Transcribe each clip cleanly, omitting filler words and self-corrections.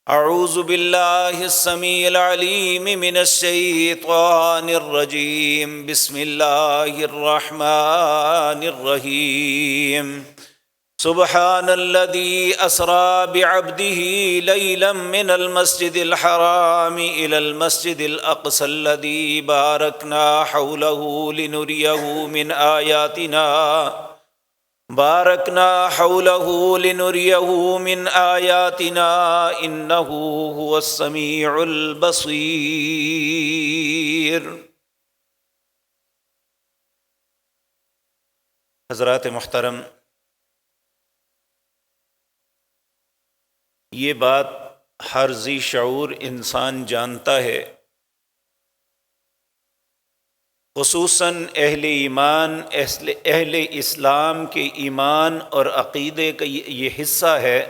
اعوذ باللہ السمیع العلیم من الشیطان الرجیم بسم اللہ الرحمن الرحیم سبحان الذی اسری بعبده لیلا من المسجد الحرام الى المسجد الاقصى الذی بارکنا حوله لنریہ من آیاتنا بارکنا حولہ لنریہ من آیاتنا انہ هو السمیع البصیر۔ حضرات محترم، یہ بات ہر ذی شعور انسان جانتا ہے، خصوصاً اہل ایمان، اہل اسلام کے ایمان اور عقیدے کا یہ حصہ ہے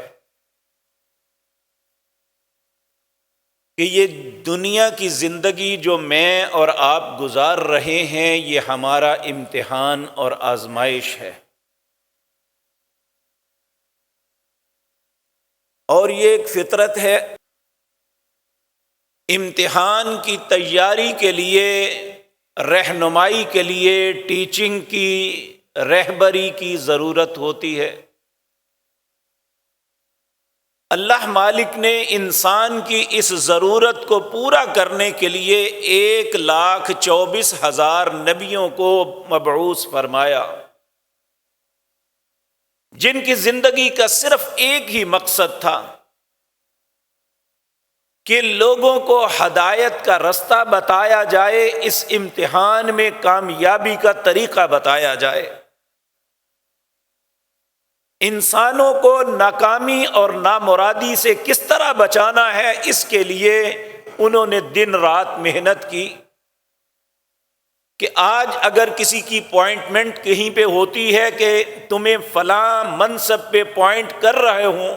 کہ یہ دنیا کی زندگی جو میں اور آپ گزار رہے ہیں یہ ہمارا امتحان اور آزمائش ہے، اور یہ ایک فطرت ہے۔ امتحان کی تیاری کے لیے، رہنمائی کے لیے، ٹیچنگ کی، رہبری کی ضرورت ہوتی ہے۔ اللہ مالک نے انسان کی اس ضرورت کو پورا کرنے کے لیے 1,24,000 نبیوں کو مبعوث فرمایا، جن کی زندگی کا صرف ایک ہی مقصد تھا کہ لوگوں کو ہدایت کا رستہ بتایا جائے، اس امتحان میں کامیابی کا طریقہ بتایا جائے، انسانوں کو ناکامی اور نامرادی سے کس طرح بچانا ہے، اس کے لیے انہوں نے دن رات محنت کی کہ آج اگر کسی کی اپوائنٹمنٹ کہیں پہ ہوتی ہے کہ تمہیں فلاں منصب پہ اپوائنٹ کر رہے ہوں،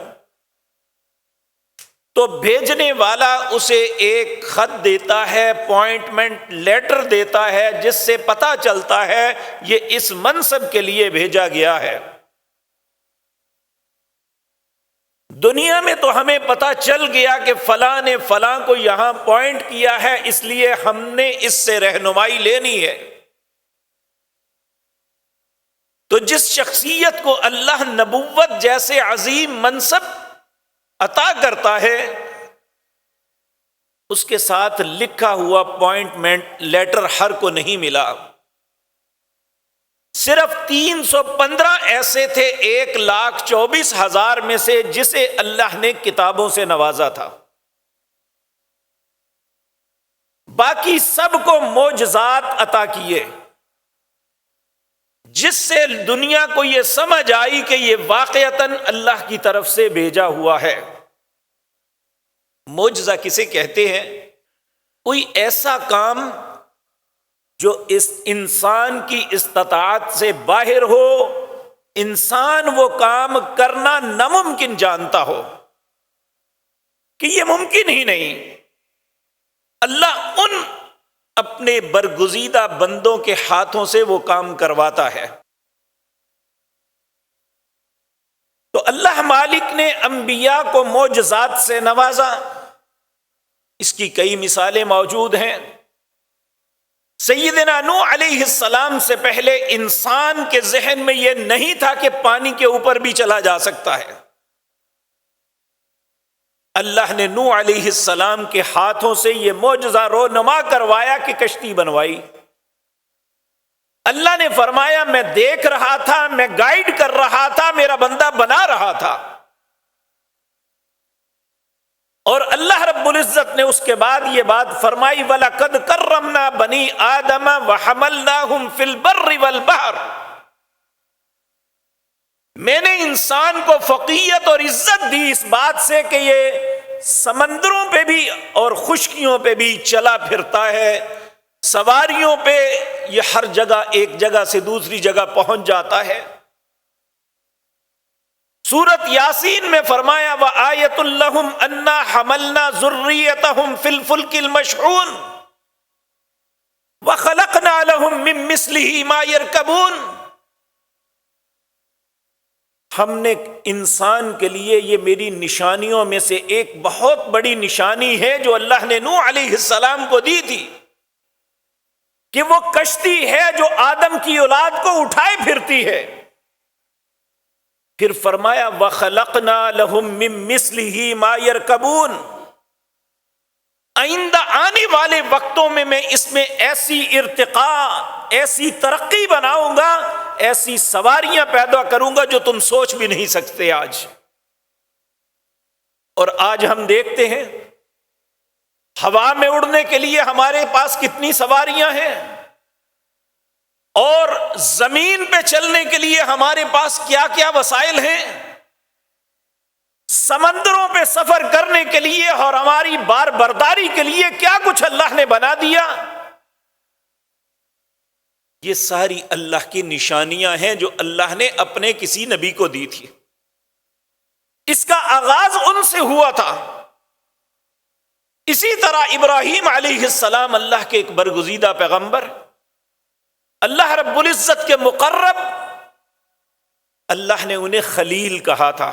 تو بھیجنے والا اسے ایک خط دیتا ہے، اپوائنٹمنٹ لیٹر دیتا ہے، جس سے پتہ چلتا ہے یہ اس منصب کے لیے بھیجا گیا ہے۔ دنیا میں تو ہمیں پتہ چل گیا کہ فلاں نے فلاں کو یہاں اپوائنٹ کیا ہے، اس لیے ہم نے اس سے رہنمائی لینی ہے۔ تو جس شخصیت کو اللہ نبوت جیسے عظیم منصب عطا کرتا ہے، اس کے ساتھ لکھا ہوا اپوائنٹمنٹ لیٹر ہر کو نہیں ملا۔ صرف 315 ایسے تھے 1,24,000 میں سے جسے اللہ نے کتابوں سے نوازا تھا، باقی سب کو معجزات عطا کیے، جس سے دنیا کو یہ سمجھ آئی کہ یہ واقعتاً اللہ کی طرف سے بھیجا ہوا ہے۔ معجزہ کسے کہتے ہیں؟ کوئی ایسا کام جو اس انسان کی استطاعت سے باہر ہو، انسان وہ کام کرنا ناممکن جانتا ہو کہ یہ ممکن ہی نہیں، اللہ ان اپنے برگزیدہ بندوں کے ہاتھوں سے وہ کام کرواتا ہے۔ تو اللہ مالک نے انبیاء کو معجزات سے نوازا، اس کی کئی مثالیں موجود ہیں۔ سیدنا نوح علیہ السلام سے پہلے انسان کے ذہن میں یہ نہیں تھا کہ پانی کے اوپر بھی چلا جا سکتا ہے۔ اللہ نے نوح علیہ السلام کے ہاتھوں سے یہ معجزہ رونما کروایا کہ کشتی بنوائی۔ اللہ نے فرمایا میں دیکھ رہا تھا، میں گائیڈ کر رہا تھا، میرا بندہ بنا رہا تھا۔ اور اللہ رب العزت نے اس کے بعد یہ بات فرمائی وَلَقَدْ كَرَّمْنَا بَنِي آدَمَ وَحَمَلْنَاهُمْ فِي الْبَرِّ وَالْبَحْرِ، میں نے انسان کو فوقیت اور عزت دی اس بات سے کہ یہ سمندروں پہ بھی اور خشکیوں پہ بھی چلا پھرتا ہے، سواریوں پہ یہ ہر جگہ ایک جگہ سے دوسری جگہ پہنچ جاتا ہے۔ سورۃ یاسین میں فرمایا وَآیَةٌ لَّهُمْ أَنَّا حَمَلْنَا ذُرِّيَّتَهُمْ فِي الْفُلْكِ الْمَشْحُونِ وَخَلَقْنَا لَهُم مِّن مِّثْلِهِ مَا يَرْكَبُونَ۔ ہم نے انسان کے لیے یہ میری نشانیوں میں سے ایک بہت بڑی نشانی ہے جو اللہ نے نوح علیہ السلام کو دی تھی کہ وہ کشتی ہے جو آدم کی اولاد کو اٹھائے پھرتی ہے. پھر فرمایا وَخَلَقْنَا لَهُم مِّن مِّثْلِهِ مَا يَرْكَبُونَ. آئندہ آنے والے وقتوں میں اس میں ایسی ارتقاء، ایسی ترقی بناؤں گا، ایسی سواریاں پیدا کروں گا جو تم سوچ بھی نہیں سکتے آج. اور آج ہم دیکھتے ہیں ہوا میں اڑنے کے لیے ہمارے پاس کتنی سواریاں ہیں، اور زمین پہ چلنے کے لیے ہمارے پاس کیا کیا وسائل ہیں. سمندروں پہ سفر کرنے کے لیے اور ہماری بار برداری کے لیے کیا کچھ اللہ نے بنا دیا. یہ ساری اللہ کی نشانیاں ہیں جو اللہ نے اپنے کسی نبی کو دی تھی. اس کا آغاز ان سے ہوا تھا. اسی طرح ابراہیم علیہ السلام اللہ کے ایک برگزیدہ پیغمبر، اللہ رب العزت کے مقرب، اللہ نے انہیں خلیل کہا تھا.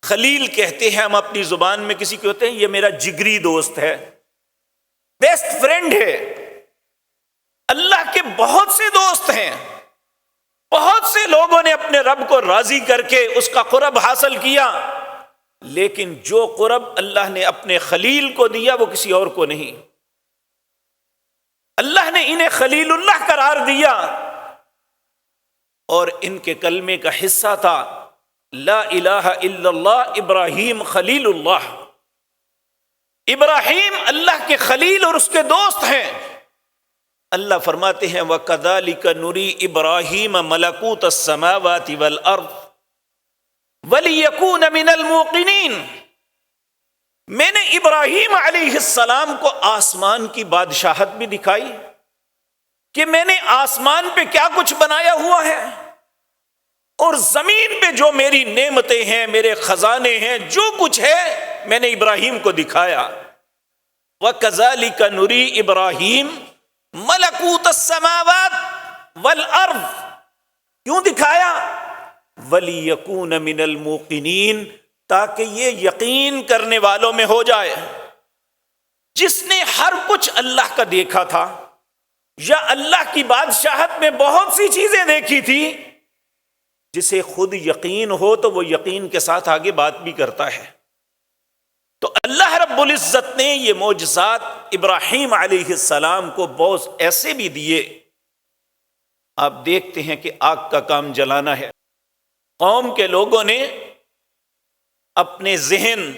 خلیل کہتے ہیں ہم اپنی زبان میں کسی کو کہتے ہیں یہ میرا جگری دوست ہے، بیسٹ فرینڈ ہے. اللہ کے بہت سے دوست ہیں، بہت سے لوگوں نے اپنے رب کو راضی کر کے اس کا قرب حاصل کیا، لیکن جو قرب اللہ نے اپنے خلیل کو دیا وہ کسی اور کو نہیں. اللہ نے انہیں خلیل اللہ قرار دیا، اور ان کے کلمے کا حصہ تھا لا الہ الا اللہ ابراہیم خلیل اللہ. ابراہیم اللہ کے خلیل اور اس کے دوست ہیں. اللہ فرماتے ہیں وَكَذَلِكَ نُرِي إِبْرَاهِيمَ مَلَكُوتَ السَّمَاوَاتِ وَالْأَرْضِ وَلِيَكُونَ مِنَ الْمُوقِنِينَ. میں نے ابراہیم علیہ السلام کو آسمان کی بادشاہت بھی دکھائی کہ میں نے آسمان پہ کیا کچھ بنایا ہوا ہے، اور زمین پہ جو میری نعمتیں ہیں، میرے خزانے ہیں، جو کچھ ہے میں نے ابراہیم کو دکھایا. وَكَذَلِكَ نُرِي إِبْرَاهِيمَ مَلَكُوتَ السَّمَاوَاتِ وَالْأَرْضِ. کیوں دکھایا؟ وَلِيَكُونَ مِنَ الْمُوقِنِينَ، تاکہ یہ یقین کرنے والوں میں ہو جائے. جس نے ہر کچھ اللہ کا دیکھا تھا یا اللہ کی بادشاہت میں بہت سی چیزیں دیکھی تھی، جسے خود یقین ہو تو وہ یقین کے ساتھ آگے بات بھی کرتا ہے. تو اللہ رب العزت نے یہ معجزات ابراہیم علیہ السلام کو بہت ایسے بھی دیے. آپ دیکھتے ہیں کہ آگ کا کام جلانا ہے. قوم کے لوگوں نے اپنے ذہن،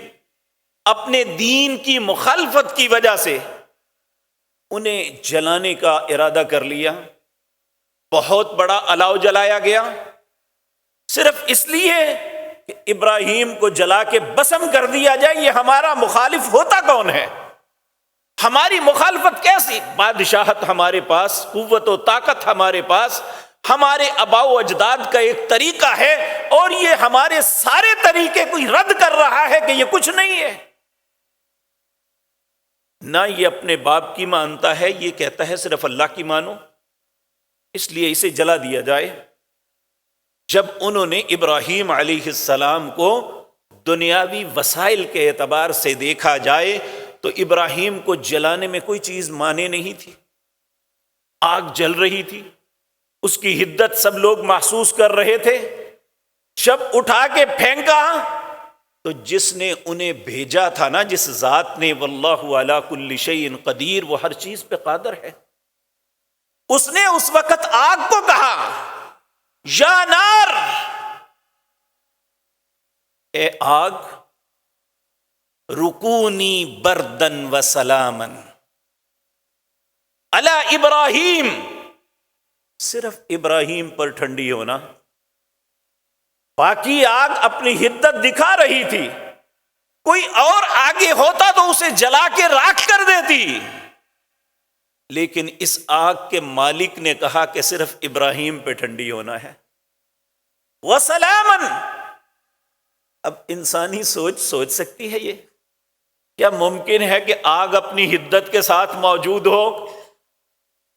اپنے دین کی مخالفت کی وجہ سے انہیں جلانے کا ارادہ کر لیا. بہت بڑا الاؤ جلایا گیا، صرف اس لیے کہ ابراہیم کو جلا کے بسم کر دیا جائے. یہ ہمارا مخالف ہوتا کون ہے؟ ہماری مخالفت کیسی؟ بادشاہت ہمارے پاس، قوت و طاقت ہمارے پاس، ہمارے آباء و اجداد کا ایک طریقہ ہے، اور یہ ہمارے سارے طریقے کوئی رد کر رہا ہے کہ یہ کچھ نہیں ہے. نہ یہ اپنے باپ کی مانتا ہے، یہ کہتا ہے صرف اللہ کی مانو، اس لیے اسے جلا دیا جائے. جب انہوں نے ابراہیم علیہ السلام کو دنیاوی وسائل کے اعتبار سے دیکھا جائے تو ابراہیم کو جلانے میں کوئی چیز مانے نہیں تھی. آگ جل رہی تھی، اس کی حدت سب لوگ محسوس کر رہے تھے. جب اٹھا کے پھینکا تو جس نے انہیں بھیجا تھا نا، جس ذات نے، واللہ علی کل شیء قدیر، وہ ہر چیز پہ قادر ہے، اس نے اس وقت آگ کو کہا یا نار، اے آگ، رکونی بردن و سلامن علی ابراہیم، صرف ابراہیم پر ٹھنڈی ہونا. باقی آگ اپنی حدت دکھا رہی تھی، کوئی اور آگے ہوتا تو اسے جلا کے راکھ کر دیتی، لیکن اس آگ کے مالک نے کہا کہ صرف ابراہیم پہ ٹھنڈی ہونا ہے. وسلامن. اب انسانی سوچ سکتی ہے یہ؟ کیا ممکن ہے کہ آگ اپنی حدت کے ساتھ موجود ہو،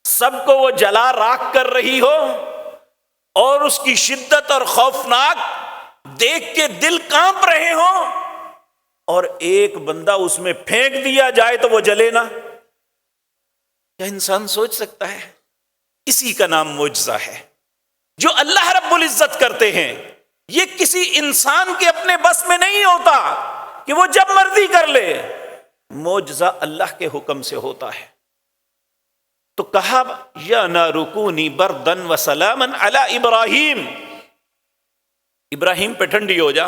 سب کو وہ جلا راکھ کر رہی ہو، اور اس کی شدت اور خوفناک دیکھ کے دل کانپ رہے ہوں، اور ایک بندہ اس میں پھینک دیا جائے تو وہ جلے نہ؟ کیا انسان سوچ سکتا ہے؟ اسی کا نام معجزہ ہے جو اللہ رب العزت کرتے ہیں۔ یہ کسی انسان کے اپنے بس میں نہیں ہوتا کہ وہ جب مرضی کر لے، معجزہ اللہ کے حکم سے ہوتا ہے۔ تو کہا یا نار کونی بردن و سلاما علی ابراہیم، ابراہیم پہ ٹھنڈی ہو جا۔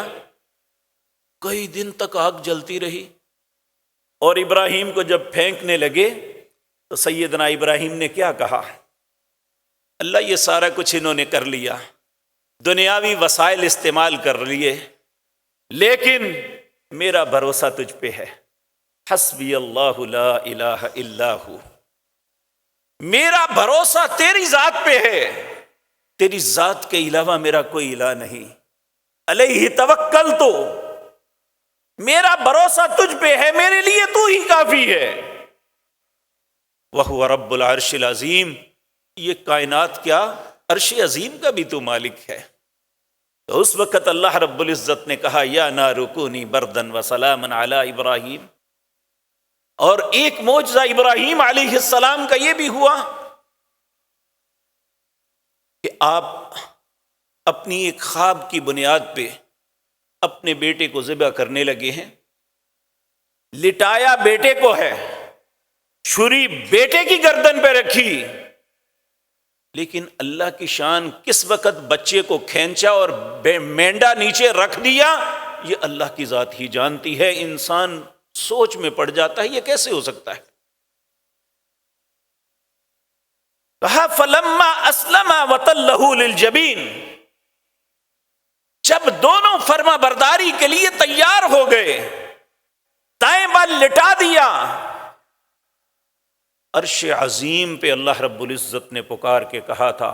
کئی دن تک آگ جلتی رہی، اور ابراہیم کو جب پھینکنے لگے تو سیدنا ابراہیم نے کیا کہا؟ اللہ یہ سارا کچھ انہوں نے کر لیا، دنیاوی وسائل استعمال کر لیے، لیکن میرا بھروسہ تجھ پہ ہے۔ حسبی اللہ لا الہ الا ہو، میرا بھروسہ تیری ذات پہ ہے، تیری ذات کے علاوہ میرا کوئی الہ نہیں۔ علیہ توکلت، میرا بھروسہ تجھ پہ ہے، میرے لیے تو ہی کافی ہے۔ وَهُوَ رَبُّ الْعَرْشِ الْعَظِيمِ، یہ کائنات کیا عرش عظیم کا بھی تو مالک ہے۔ تو اس وقت اللہ رب العزت نے کہا یا نار کونی بردن و سلاما علی ابراہیم۔ اور ایک معجزہ ابراہیم علیہ السلام کا یہ بھی ہوا کہ آپ اپنی ایک خواب کی بنیاد پہ اپنے بیٹے کو ذبح کرنے لگے ہیں۔ لٹایا بیٹے کو ہے، چھری بیٹے کی گردن پہ رکھی، لیکن اللہ کی شان، کس وقت بچے کو کھینچا اور مینڈا نیچے رکھ دیا، یہ اللہ کی ذات ہی جانتی ہے۔ انسان سوچ میں پڑ جاتا ہے یہ کیسے ہو سکتا ہے۔ کہا فلما اسلم وتلہ للجبین، جب دونوں فرما برداری کے لیے تیار ہو گئے، دائیں بال لٹا دیا، عرش عظیم پہ اللہ رب العزت نے پکار کے کہا تھا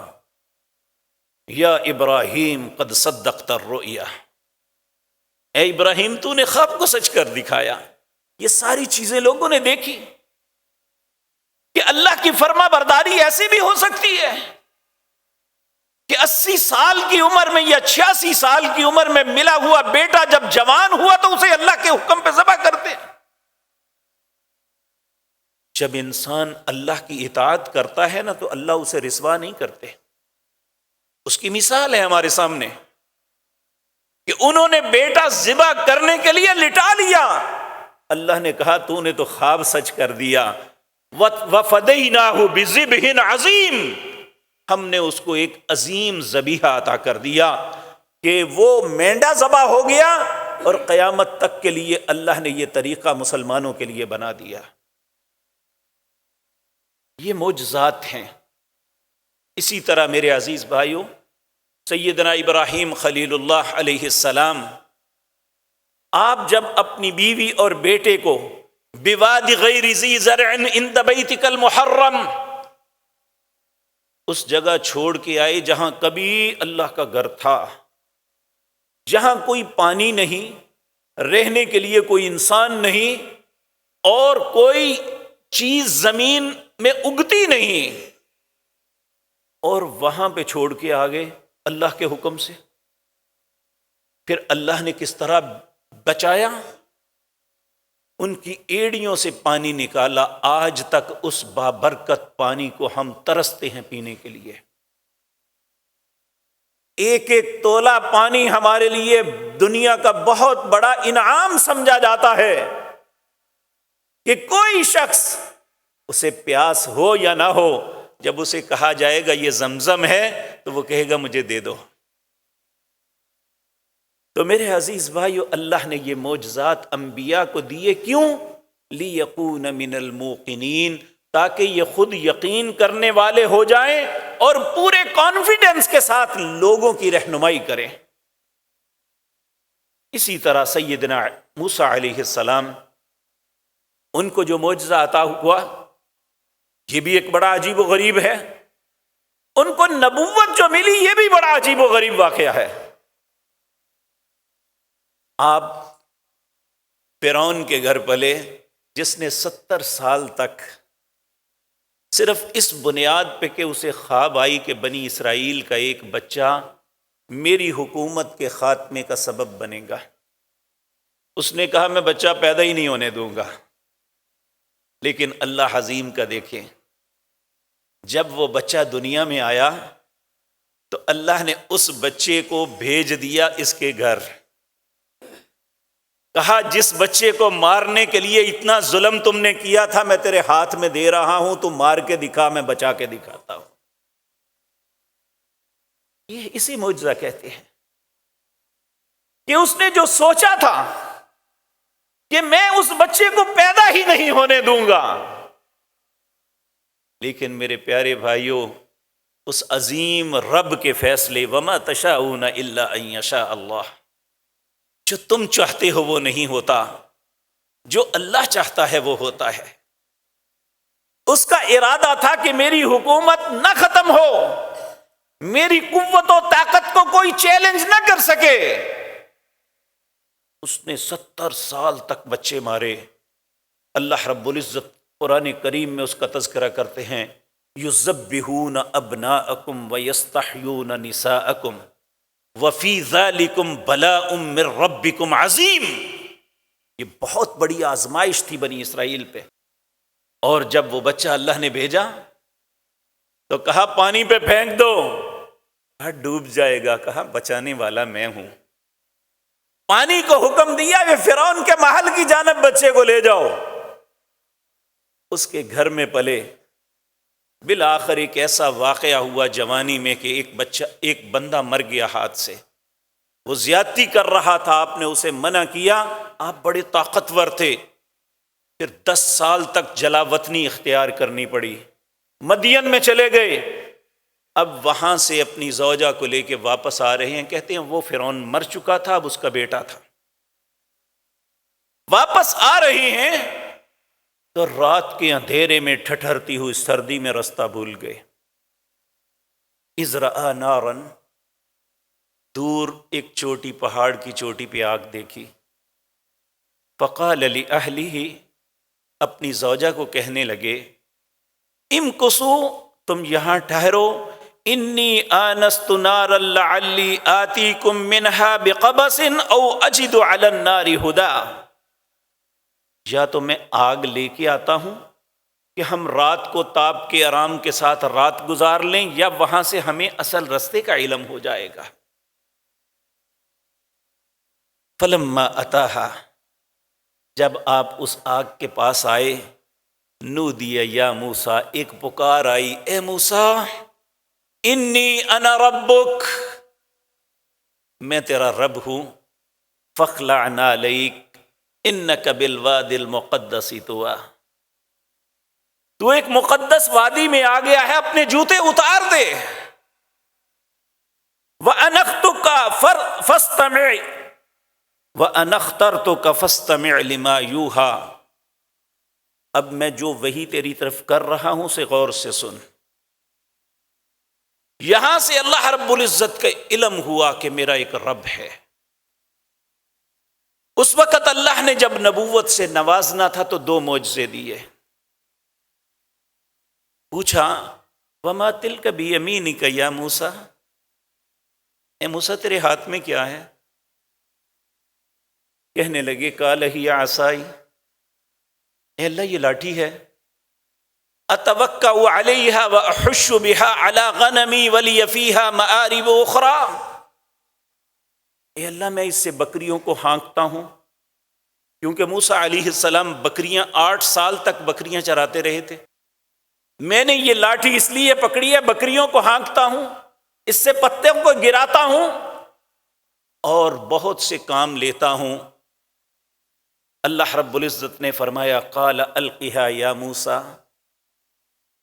یا ابراہیم قد صدقت الرؤیا، اے ابراہیم تو نے خواب کو سچ کر دکھایا۔ یہ ساری چیزیں لوگوں نے دیکھی کہ اللہ کی فرما برداری ایسے بھی ہو سکتی ہے کہ 80 سال کی عمر میں یا 86 سال کی عمر میں ملا ہوا بیٹا جب جوان ہوا تو اسے اللہ کے حکم پہ ذبح کرتے۔ جب انسان اللہ کی اطاعت کرتا ہے نا تو اللہ اسے رسوا نہیں کرتے۔ اس کی مثال ہے ہمارے سامنے کہ انہوں نے بیٹا ذبح کرنے کے لیے لٹا لیا، اللہ نے کہا تو نے تو خواب سچ کر دیا۔ وَفَدَيْنَاهُ بِذِبْحٍ عَظِيمٍ، ہم نے اس کو ایک عظیم ذبیحہ عطا کر دیا کہ وہ مینڈا ذبح ہو گیا، اور قیامت تک کے لیے اللہ نے یہ طریقہ مسلمانوں کے لیے بنا دیا۔ یہ معجزات ہیں۔ اسی طرح میرے عزیز بھائیوں، سیدنا ابراہیم خلیل اللہ علیہ السلام، آپ جب اپنی بیوی اور بیٹے کو بواد غیر ذی زرع عند بیتک المحرم، اس جگہ چھوڑ کے آئے جہاں کبھی اللہ کا گھر تھا، جہاں کوئی پانی نہیں، رہنے کے لیے کوئی انسان نہیں، اور کوئی چیز زمین میں اگتی نہیں، اور وہاں پہ چھوڑ کے آگے اللہ کے حکم سے۔ پھر اللہ نے کس طرح بچایا، ان کی ایڑیوں سے پانی نکالا، آج تک اس بابرکت پانی کو ہم ترستے ہیں پینے کے لیے۔ ایک ایک تولہ پانی ہمارے لیے دنیا کا بہت بڑا انعام سمجھا جاتا ہے کہ کوئی شخص، اسے پیاس ہو یا نہ ہو، جب اسے کہا جائے گا یہ زمزم ہے تو وہ کہے گا مجھے دے دو۔ تو میرے عزیز بھائیو، اللہ نے یہ معجزات انبیاء کو دیے کیوں؟ لِيَكُونَ مِنَ الْمُوقِنِينَ، تاکہ یہ خود یقین کرنے والے ہو جائیں اور پورے کانفیڈنس کے ساتھ لوگوں کی رہنمائی کریں۔ اسی طرح سیدنا موسیٰ علیہ السلام، ان کو جو معجزہ عطا ہوا یہ بھی ایک بڑا عجیب و غریب ہے، ان کو نبوت جو ملی یہ بھی بڑا عجیب و غریب واقعہ ہے۔ آپ فرعون کے گھر پلے، جس نے 70 سال تک صرف اس بنیاد پہ کہ اسے خواب آئی کہ بنی اسرائیل کا ایک بچہ میری حکومت کے خاتمے کا سبب بنے گا۔ اس نے کہا میں بچہ پیدا ہی نہیں ہونے دوں گا۔ لیکن اللہ حزیم کا دیکھیں، جب وہ بچہ دنیا میں آیا تو اللہ نے اس بچے کو بھیج دیا اس کے گھر۔ کہا جس بچے کو مارنے کے لیے اتنا ظلم تم نے کیا تھا میں تیرے ہاتھ میں دے رہا ہوں، تو مار کے دکھا، میں بچا کے دکھاتا ہوں۔ یہ اسی معجزہ کہتے ہیں کہ اس نے جو سوچا تھا کہ میں اس بچے کو پیدا ہی نہیں ہونے دوں گا، لیکن میرے پیارے بھائیوں، اس عظیم رب کے فیصلے وما تشاءون الا ان یشاء اللہ، جو تم چاہتے ہو وہ نہیں ہوتا، جو اللہ چاہتا ہے وہ ہوتا ہے۔ اس کا ارادہ تھا کہ میری حکومت نہ ختم ہو، میری قوت و طاقت کو کوئی چیلنج نہ کر سکے۔ اس نے 70 سال تک بچے مارے۔ اللہ رب العزت قرآن کریم میں اس کا تذکرہ کرتے ہیں، یذبحون ابناءکم ویستحیون نساءکم وفی ذالکم بلاء من ربکم عظیم۔ یہ بہت بڑی آزمائش تھی بنی اسرائیل پہ، اور جب وہ بچہ اللہ نے بھیجا تو کہا پانی پہ پھینک دو، کہا ڈوب جائے گا، کہا بچانے والا میں ہوں۔ پانی کو حکم دیا کہ فرعون کے محل کی جانب بچے کو لے جاؤ۔ اس کے گھر میں پلے۔ بالآخر ایک ایسا واقعہ ہوا جوانی میں کہ ایک بندہ مر گیا ہاتھ سے، وہ زیادتی کر رہا تھا، آپ نے اسے منع کیا، آپ بڑے طاقتور تھے، پھر 10 سال تک جلا وطنی اختیار کرنی پڑی، مدین میں چلے گئے۔ اب وہاں سے اپنی زوجہ کو لے کے واپس آ رہے ہیں، کہتے ہیں وہ فرعون مر چکا تھا، اب اس کا بیٹا تھا۔ واپس آ رہے ہیں تو رات کے اندھیرے میں ٹھٹھرتی ہوئی سردی میں رستہ بھول گئے۔ اذ رأى نارا، دور ایک چوٹی، پہاڑ کی چوٹی پہ آگ دیکھی۔ فقال لأہلہ، اپنی زوجہ کو کہنے لگے، امکثوا، تم یہاں ٹھہرو، انی آنست نارا لعلی آتیکم منہا بقبس او اجد علی النار ہدا، یا تو میں آگ لے کے آتا ہوں کہ ہم رات کو تاپ کے آرام کے ساتھ رات گزار لیں، یا وہاں سے ہمیں اصل رستے کا علم ہو جائے گا۔ فلما اتاہا، جب آپ اس آگ کے پاس آئے، نودی یا موسیٰ، ایک پکار آئی، اے موسیٰ انی انا ربک، میں تیرا رب ہوں، فاخلع نعلیک انک بالوادی المقدس طویٰ، تو ایک مقدس وادی میں آ گیا ہے، اپنے جوتے اتار دے۔ وَأَنَا اخْتَرْتُكَ فَاسْتَمِعْ لِمَا يُوحَىٰ، اب میں جو وحی تیری طرف کر رہا ہوں اسے غور سے سن۔ یہاں سے اللہ رب العزت کا علم ہوا کہ میرا ایک رب ہے۔ اس وقت اللہ نے جب نبوت سے نوازنا تھا تو 2 معجزے دیے۔ پوچھا وما تلک بیمینک یا موسیٰ، اے موسیٰ تیرے ہاتھ میں کیا ہے؟ کہنے لگے قال ہی عصائی، اے اللہ یہ لاٹھی ہے، اتوکأ علیہا واحش بہا علی غنمی ولی فیہا مآرب اخری، اے اللہ میں اس سے بکریوں کو ہانکتا ہوں، کیونکہ موسیٰ علیہ السلام بکریاں 8 سال تک بکریاں چراتے رہے تھے۔ میں نے یہ لاٹھی اس لیے پکڑی ہے، بکریوں کو ہانکتا ہوں، اس سے پتوں کو گراتا ہوں اور بہت سے کام لیتا ہوں۔ اللہ رب العزت نے فرمایا قال القھا یا موسیٰ،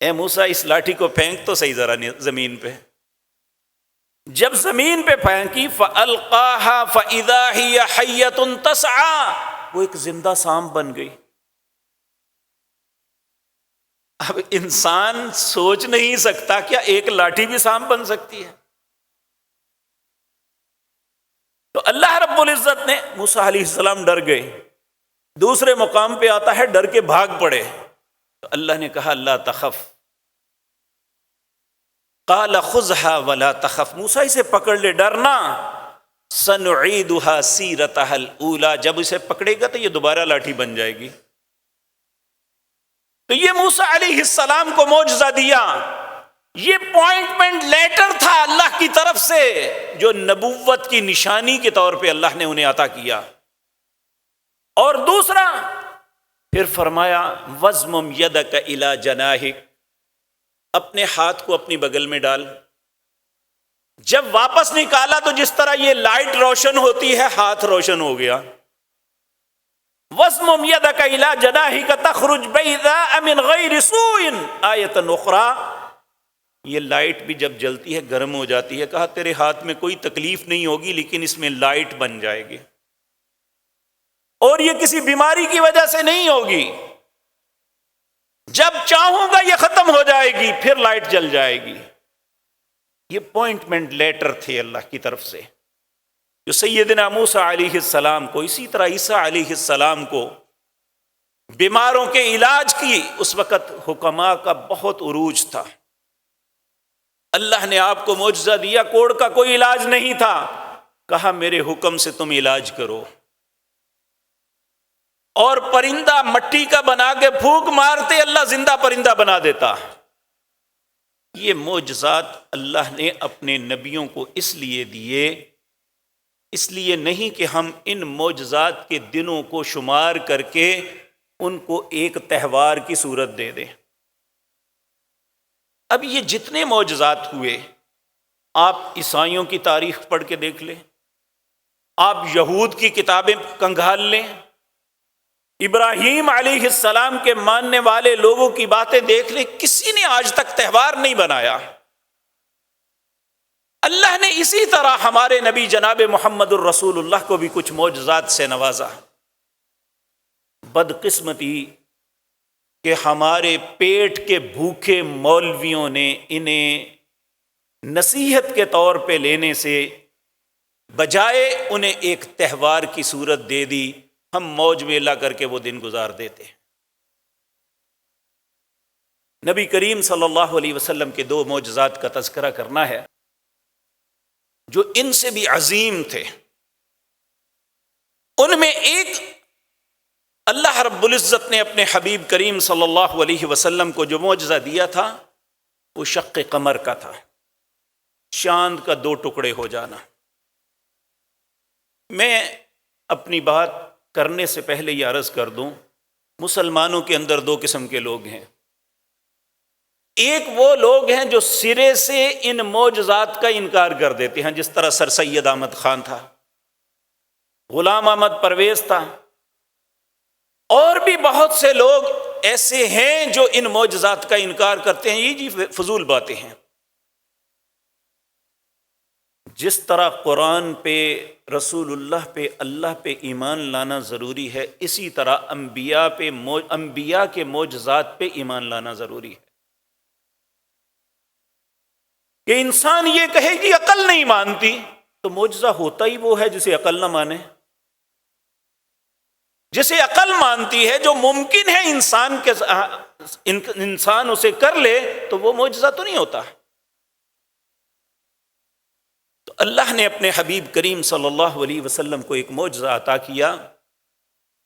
اے موسیٰ اس لاٹھی کو پھینک تو صحیح ذرا زمین پہ۔ جب زمین پہ پھینکی فَأَلْقَاهَا فَإِذَا هِيَ حَيَّةٌ تَسْعَىٰ، وہ ایک زندہ سانپ بن گئی۔ اب انسان سوچ نہیں سکتا کیا ایک لاٹھی بھی سانپ بن سکتی ہے؟ تو اللہ رب العزت نے، موسیٰ علیہ السلام ڈر گئے، دوسرے مقام پہ آتا ہے ڈر کے بھاگ پڑے، تو اللہ نے کہا لا تخف قال خذها ولا تخف، موسیٰ اسے پکڑ لے ڈرنا، سنعیدها سیرتها الاولی، جب اسے پکڑے گا تو یہ دوبارہ لاٹھی بن جائے گی۔ تو یہ موسیٰ علیہ السلام کو معجزہ دیا، یہ اپوائنٹمنٹ لیٹر تھا اللہ کی طرف سے جو نبوت کی نشانی کے طور پہ اللہ نے انہیں عطا کیا۔ اور دوسرا پھر فرمایا وَضْمُمْ يَدَكَ إِلَى جَنَاحِكَ، اپنے ہاتھ کو اپنی بغل میں ڈال۔ جب واپس نکالا تو جس طرح یہ لائٹ روشن ہوتی ہے، ہاتھ روشن ہو گیا۔ وَضْمُمْ يَدَكَ إِلَى جَنَاحِكَ تَخْرُجْ بَيْضَاءَ مِنْ غَيْرِ سُوءٍ آیَةً أُخْرَىٰ، یہ لائٹ بھی جب جلتی ہے گرم ہو جاتی ہے، کہا تیرے ہاتھ میں کوئی تکلیف نہیں ہوگی لیکن اس میں لائٹ بن جائے گی، اور یہ کسی بیماری کی وجہ سے نہیں ہوگی، جب چاہوں گا یہ ختم ہو جائے گی، پھر لائٹ جل جائے گی۔ یہ اپوائنٹمنٹ لیٹر تھے اللہ کی طرف سے جو سیدنا موسیٰ علیہ السلام کو، اسی طرح عیسیٰ علیہ السلام کو بیماروں کے علاج کی اس وقت حکماء کا بہت عروج تھا۔ اللہ نے آپ کو معجزہ دیا، کوڑ کا کوئی علاج نہیں تھا، کہا میرے حکم سے تم علاج کرو، اور پرندہ مٹی کا بنا کے پھونک مارتے اللہ زندہ پرندہ بنا دیتا۔ یہ معجزات اللہ نے اپنے نبیوں کو اس لیے دیے، اس لیے نہیں کہ ہم ان معجزات کے دنوں کو شمار کر کے ان کو ایک تہوار کی صورت دے دیں۔ اب یہ جتنے معجزات ہوئے، آپ عیسائیوں کی تاریخ پڑھ کے دیکھ لیں، آپ یہود کی کتابیں کنگھال لیں، ابراہیم علیہ السلام کے ماننے والے لوگوں کی باتیں دیکھ لیں، کسی نے آج تک تہوار نہیں بنایا۔ اللہ نے اسی طرح ہمارے نبی جناب محمد الرسول اللہ کو بھی کچھ معجزات سے نوازا۔ بدقسمتی کہ ہمارے پیٹ کے بھوکے مولویوں نے انہیں نصیحت کے طور پہ لینے سے بجائے انہیں ایک تہوار کی صورت دے دی، ہم موج میلہ کر کے وہ دن گزار دیتے ہیں۔ نبی کریم صلی اللہ علیہ وسلم کے 2 معجزات کا تذکرہ کرنا ہے جو ان سے بھی عظیم تھے۔ ان میں ایک اللہ رب العزت نے اپنے حبیب کریم صلی اللہ علیہ وسلم کو جو معجزہ دیا تھا وہ شق قمر کا تھا، چاند کا 2 ٹکڑے ہو جانا۔ میں اپنی بات کرنے سے پہلے یہ عرض کر دوں، مسلمانوں کے اندر 2 قسم کے لوگ ہیں۔ ایک وہ لوگ ہیں جو سرے سے ان معجزات کا انکار کر دیتے ہیں، جس طرح سر سید احمد خان تھا، غلام احمد پرویز تھا، اور بھی بہت سے لوگ ایسے ہیں جو ان معجزات کا انکار کرتے ہیں، یہ جی فضول باتیں ہیں۔ جس طرح قرآن پہ، رسول اللہ پہ، اللہ پہ ایمان لانا ضروری ہے، اسی طرح انبیاء کے معجزات پہ ایمان لانا ضروری ہے۔ کہ انسان یہ کہے کہ عقل نہیں مانتی، تو معجزہ ہوتا ہی وہ ہے جسے عقل نہ مانے۔ جسے عقل مانتی ہے، جو ممکن ہے انسان اسے کر لے، تو وہ معجزہ تو نہیں ہوتا۔ تو اللہ نے اپنے حبیب کریم صلی اللہ علیہ وسلم کو ایک معجزہ عطا کیا،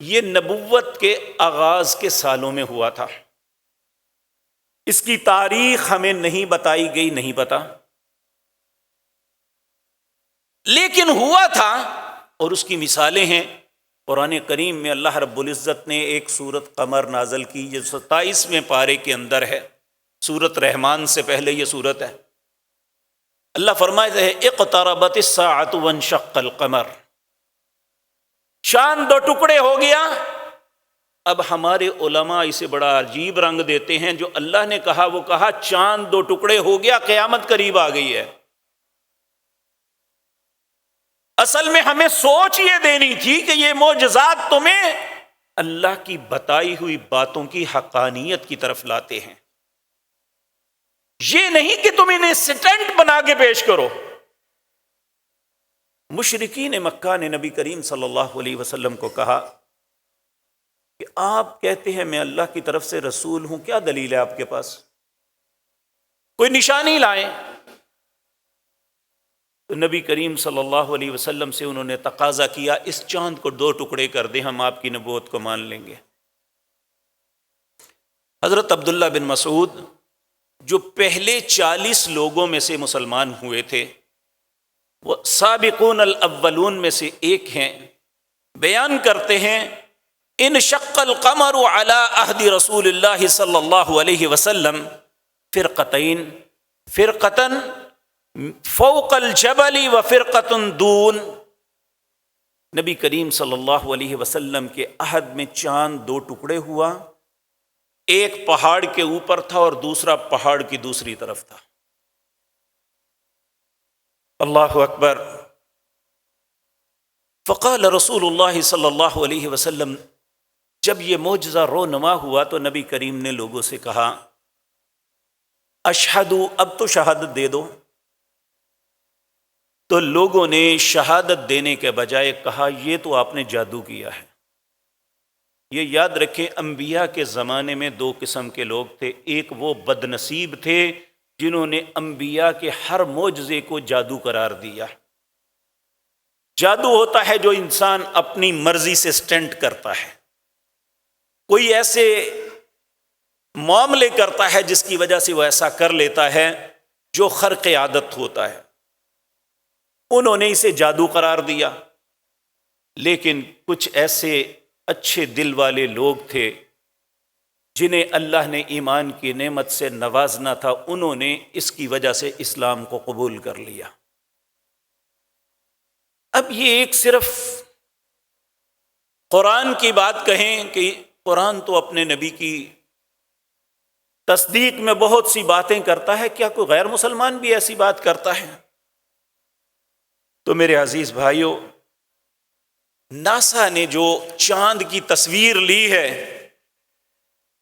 یہ نبوت کے آغاز کے سالوں میں ہوا تھا۔ اس کی تاریخ ہمیں نہیں بتائی گئی، نہیں پتا، لیکن ہوا تھا، اور اس کی مثالیں ہیں۔ قرآن کریم میں اللہ رب العزت نے ایک سورت قمر نازل کی، جو 27ویں پارے کے اندر ہے، سورت رحمان سے پہلے یہ سورت ہے۔ اللہ فرماتے ہیں اقتربت الساعۃ وانشق القمر، چاند 2 ٹکڑے ہو گیا۔ اب ہمارے علماء اسے بڑا عجیب رنگ دیتے ہیں، جو اللہ نے کہا وہ کہا، چاند 2 ٹکڑے ہو گیا، قیامت قریب آ گئی ہے۔ اصل میں ہمیں سوچ یہ دینی تھی کہ یہ معجزات تمہیں اللہ کی بتائی ہوئی باتوں کی حقانیت کی طرف لاتے ہیں، یہ نہیں کہ تم انہیں سٹنٹ بنا کے پیش کرو۔ مشرکین مکہ نے نبی کریم صلی اللہ علیہ وسلم کو کہا کہ آپ کہتے ہیں میں اللہ کی طرف سے رسول ہوں، کیا دلیل ہے آپ کے پاس؟ کوئی نشانی لائیں۔ تو نبی کریم صلی اللہ علیہ وسلم سے انہوں نے تقاضا کیا اس چاند کو 2 ٹکڑے کر دیں، ہم آپ کی نبوت کو مان لیں گے۔ حضرت عبداللہ بن مسعود جو پہلے 40 لوگوں میں سے مسلمان ہوئے تھے، وہ سابقون الاولون میں سے ایک ہیں، بیان کرتے ہیں ان شق القمر علی عہد رسول اللہ صلی اللہ علیہ وسلم فرقتین، فرقتن فوق الجبل و فرقتن دون۔ نبی کریم صلی اللہ علیہ وسلم کے عہد میں چاند 2 ٹکڑے ہوا، ایک پہاڑ کے اوپر تھا اور دوسرا پہاڑ کی دوسری طرف تھا۔ اللہ اکبر۔ فقال رسول اللہ صلی اللہ علیہ وسلم، جب یہ معجزہ رونما ہوا تو نبی کریم نے لوگوں سے کہا اشہدو، اب تو شہادت دے دو۔ تو لوگوں نے شہادت دینے کے بجائے کہا یہ تو آپ نے جادو کیا ہے۔ یہ یاد رکھیں انبیاء کے زمانے میں 2 قسم کے لوگ تھے، ایک وہ بد نصیب تھے جنہوں نے انبیاء کے ہر معجزے کو جادو قرار دیا۔ جادو ہوتا ہے جو انسان اپنی مرضی سے سٹنٹ کرتا ہے، کوئی ایسے معاملے کرتا ہے جس کی وجہ سے وہ ایسا کر لیتا ہے جو خرق عادت ہوتا ہے، انہوں نے اسے جادو قرار دیا۔ لیکن کچھ ایسے اچھے دل والے لوگ تھے جنہیں اللہ نے ایمان کی نعمت سے نوازنا تھا، انہوں نے اس کی وجہ سے اسلام کو قبول کر لیا۔ اب یہ ایک صرف قرآن کی بات کہیں کہ قرآن تو اپنے نبی کی تصدیق میں بہت سی باتیں کرتا ہے، کیا کوئی غیر مسلمان بھی ایسی بات کرتا ہے؟ تو میرے عزیز بھائیوں، ناسا نے جو چاند کی تصویر لی ہے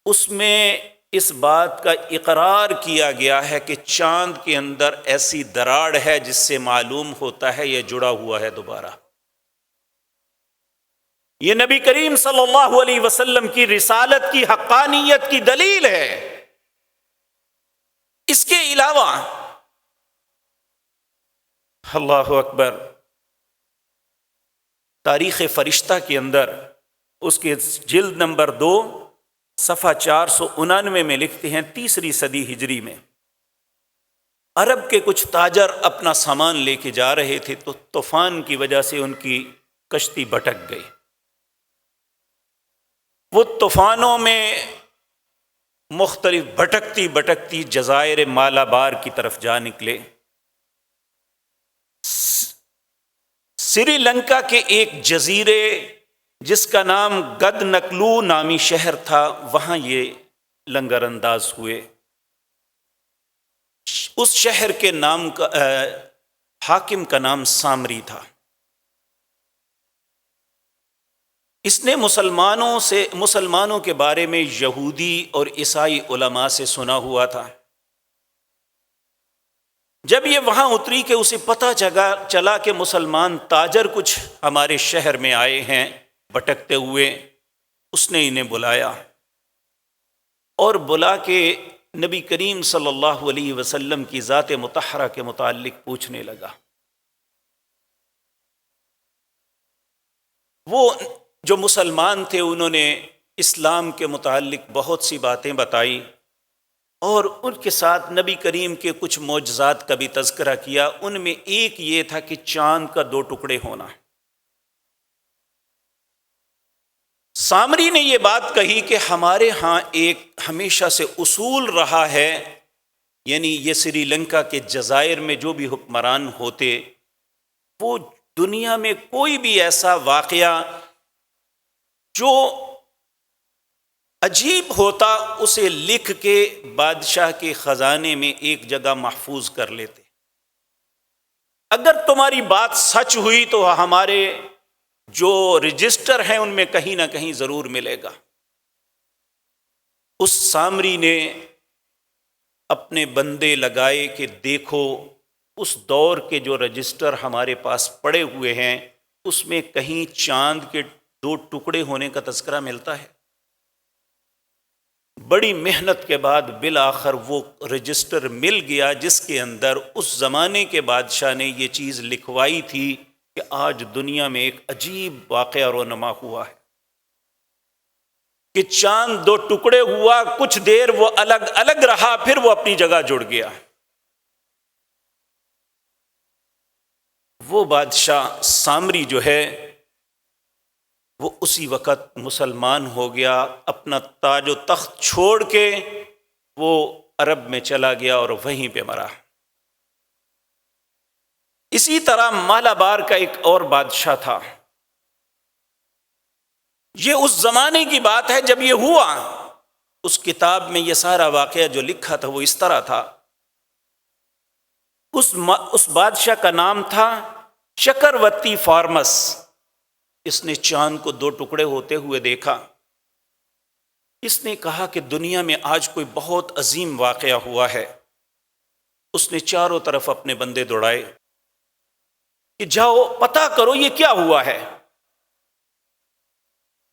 اس میں اس بات کا اقرار کیا گیا ہے کہ چاند کے اندر ایسی دراڑ ہے جس سے معلوم ہوتا ہے یہ جڑا ہوا ہے دوبارہ۔ یہ نبی کریم صلی اللہ علیہ وسلم کی رسالت کی حقانیت کی دلیل ہے۔ اس کے علاوہ اللہ اکبر، تاریخ فرشتہ کے اندر اس کے جلد نمبر 2 صفحہ 499 میں لکھتے ہیں 3 صدی ہجری میں عرب کے کچھ تاجر اپنا سامان لے کے جا رہے تھے تو طوفان کی وجہ سے ان کی کشتی بھٹک گئی۔ وہ طوفانوں میں مختلف بھٹکتی بھٹکتی جزائر مالابار کی طرف جا نکلے۔ سری لنکا کے ایک جزیرے جس کا نام گد نکلو نامی شہر تھا، وہاں یہ لنگر انداز ہوئے۔ اس شہر کے نام کا حاکم کا نام سامری تھا۔ اس نے مسلمانوں کے بارے میں یہودی اور عیسائی علماء سے سنا ہوا تھا۔ جب یہ وہاں اتری کہ اسے پتہ چلا کہ مسلمان تاجر کچھ ہمارے شہر میں آئے ہیں بھٹکتے ہوئے، اس نے انہیں بلایا اور بلا کے نبی کریم صلی اللہ علیہ وسلم کی ذات مطہرہ کے متعلق پوچھنے لگا۔ وہ جو مسلمان تھے انہوں نے اسلام کے متعلق بہت سی باتیں بتائی اور ان کے ساتھ نبی کریم کے کچھ معجزات کا بھی تذکرہ کیا۔ ان میں ایک یہ تھا کہ چاند کا 2 ٹکڑے ہونا۔ سامری نے یہ بات کہی کہ ہمارے ہاں ایک ہمیشہ سے اصول رہا ہے، یعنی یہ سری لنکا کے جزائر میں جو بھی حکمران ہوتے وہ دنیا میں کوئی بھی ایسا واقعہ جو عجیب ہوتا اسے لکھ کے بادشاہ کے خزانے میں ایک جگہ محفوظ کر لیتے۔ اگر تمہاری بات سچ ہوئی تو ہمارے جو رجسٹر ہیں ان میں کہیں نہ کہیں ضرور ملے گا۔ اس سامری نے اپنے بندے لگائے کہ دیکھو اس دور کے جو رجسٹر ہمارے پاس پڑے ہوئے ہیں اس میں کہیں چاند کے 2 ٹکڑے ہونے کا تذکرہ ملتا ہے؟ بڑی محنت کے بعد بالآخر وہ رجسٹر مل گیا جس کے اندر اس زمانے کے بادشاہ نے یہ چیز لکھوائی تھی کہ آج دنیا میں ایک عجیب واقعہ رونما ہوا ہے کہ چاند دو ٹکڑے ہوا، کچھ دیر وہ الگ الگ رہا، پھر وہ اپنی جگہ جڑ گیا۔ وہ بادشاہ سامری جو ہے وہ اسی وقت مسلمان ہو گیا، اپنا تاج و تخت چھوڑ کے وہ عرب میں چلا گیا اور وہیں پہ مرا۔ اسی طرح مالابار کا ایک اور بادشاہ تھا، یہ اس زمانے کی بات ہے جب یہ ہوا۔ اس کتاب میں یہ سارا واقعہ جو لکھا تھا وہ اس طرح تھا، اس بادشاہ کا نام تھا چکروتی فارمس۔ اس نے چاند کو دو ٹکڑے ہوتے ہوئے دیکھا۔ اس نے کہا کہ دنیا میں آج کوئی بہت عظیم واقعہ ہوا ہے۔ اس نے چاروں طرف اپنے بندے دوڑائے کہ جاؤ پتہ کرو یہ کیا ہوا ہے۔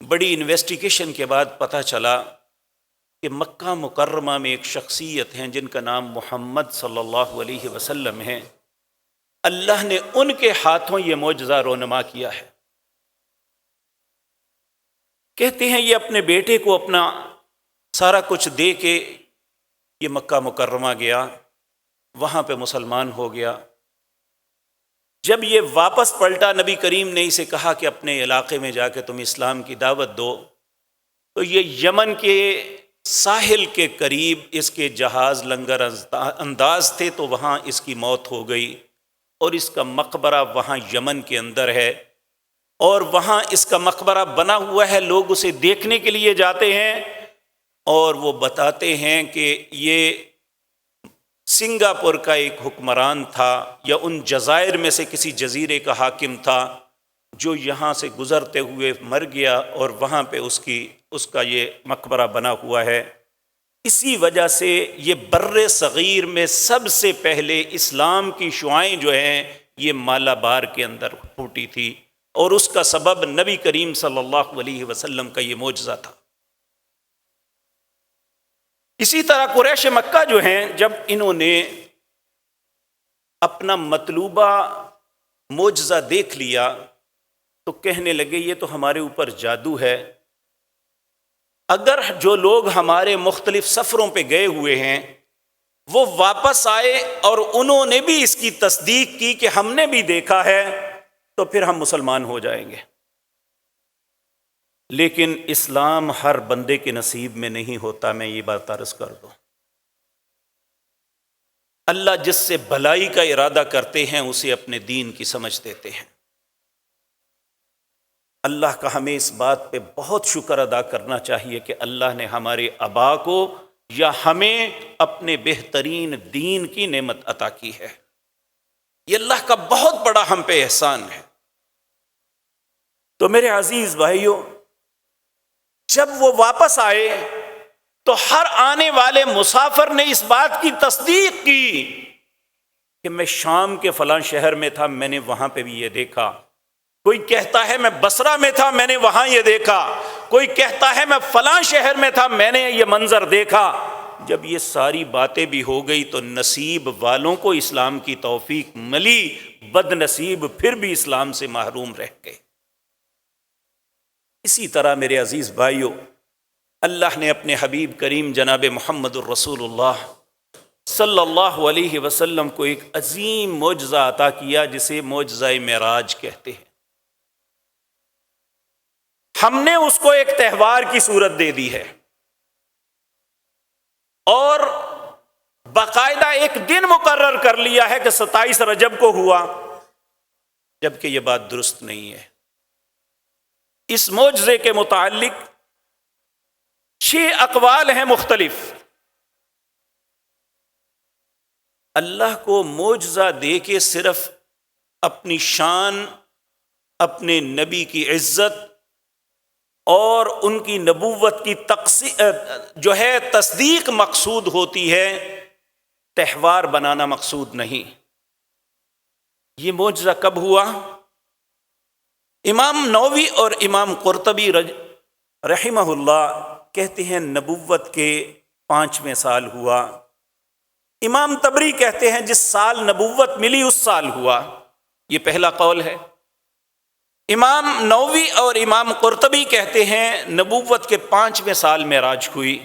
بڑی انویسٹیگیشن کے بعد پتہ چلا کہ مکہ مکرمہ میں ایک شخصیت ہیں جن کا نام محمد صلی اللہ علیہ وسلم ہے، اللہ نے ان کے ہاتھوں یہ معجزہ رونما کیا ہے۔ کہتے ہیں یہ اپنے بیٹے کو اپنا سارا کچھ دے کے یہ مکہ مکرمہ گیا، وہاں پہ مسلمان ہو گیا۔ جب یہ واپس پلٹا، نبی کریم نے اسے کہا کہ اپنے علاقے میں جا کے تم اسلام کی دعوت دو، تو یہ یمن کے ساحل کے قریب اس کے جہاز لنگر انداز تھے، تو وہاں اس کی موت ہو گئی، اور اس کا مقبرہ وہاں یمن کے اندر ہے، اور وہاں اس کا مقبرہ بنا ہوا ہے، لوگ اسے دیکھنے کے لیے جاتے ہیں، اور وہ بتاتے ہیں کہ یہ سنگاپور کا ایک حکمران تھا یا ان جزائر میں سے کسی جزیرے کا حاکم تھا جو یہاں سے گزرتے ہوئے مر گیا، اور وہاں پہ اس کا یہ مقبرہ بنا ہوا ہے۔ اسی وجہ سے یہ بر صغیر میں سب سے پہلے اسلام کی شعائیں جو ہیں یہ مالابار کے اندر پھوٹی تھی، اور اس کا سبب نبی کریم صلی اللہ علیہ وسلم کا یہ معجزہ تھا۔ اسی طرح قریش مکہ جو ہیں، جب انہوں نے اپنا مطلوبہ معجزہ دیکھ لیا تو کہنے لگے یہ تو ہمارے اوپر جادو ہے۔ اگر جو لوگ ہمارے مختلف سفروں پہ گئے ہوئے ہیں وہ واپس آئے اور انہوں نے بھی اس کی تصدیق کی کہ ہم نے بھی دیکھا ہے، تو پھر ہم مسلمان ہو جائیں گے۔ لیکن اسلام ہر بندے کے نصیب میں نہیں ہوتا، میں یہ بات عرض کر دوں۔ اللہ جس سے بھلائی کا ارادہ کرتے ہیں اسے اپنے دین کی سمجھ دیتے ہیں۔ اللہ کا ہمیں اس بات پہ بہت شکر ادا کرنا چاہیے کہ اللہ نے ہمارے آبا کو یا ہمیں اپنے بہترین دین کی نعمت عطا کی ہے۔ یہ اللہ کا بہت بڑا ہم پہ احسان ہے۔ تو میرے عزیز بھائیوں، جب وہ واپس آئے تو ہر آنے والے مسافر نے اس بات کی تصدیق کی کہ میں شام کے فلاں شہر میں تھا، میں نے وہاں پہ بھی یہ دیکھا۔ کوئی کہتا ہے میں بصرہ میں تھا، میں نے وہاں یہ دیکھا۔ کوئی کہتا ہے میں فلاں شہر میں تھا، میں نے یہ منظر دیکھا۔ جب یہ ساری باتیں بھی ہو گئی تو نصیب والوں کو اسلام کی توفیق ملی، بد نصیب پھر بھی اسلام سے محروم رہ گئے۔ اسی طرح میرے عزیز بھائیوں، اللہ نے اپنے حبیب کریم جناب محمد الرسول اللہ صلی اللہ علیہ وسلم کو ایک عظیم معجزہ عطا کیا جسے معجزہ معراج کہتے ہیں۔ ہم نے اس کو ایک تہوار کی صورت دے دی ہے، اور باقاعدہ ایک دن مقرر کر لیا ہے کہ 27 رجب کو ہوا، جبکہ یہ بات درست نہیں ہے۔ اس معجزے کے متعلق 6 اقوال ہیں مختلف۔ اللہ کو معجزہ دے کے صرف اپنی شان، اپنے نبی کی عزت اور ان کی نبوت کی جو ہے تصدیق مقصود ہوتی ہے، تہوار بنانا مقصود نہیں۔ یہ معجزہ کب ہوا؟ امام نووی اور امام قرطبی رحمہ اللہ کہتے ہیں نبوت کے 5ویں سال ہوا۔ امام طبری کہتے ہیں جس سال نبوت ملی اس سال ہوا، یہ پہلا قول ہے۔ امام نووی اور امام قرطبی کہتے ہیں نبوت کے 5ویں سال معراج ہوئی،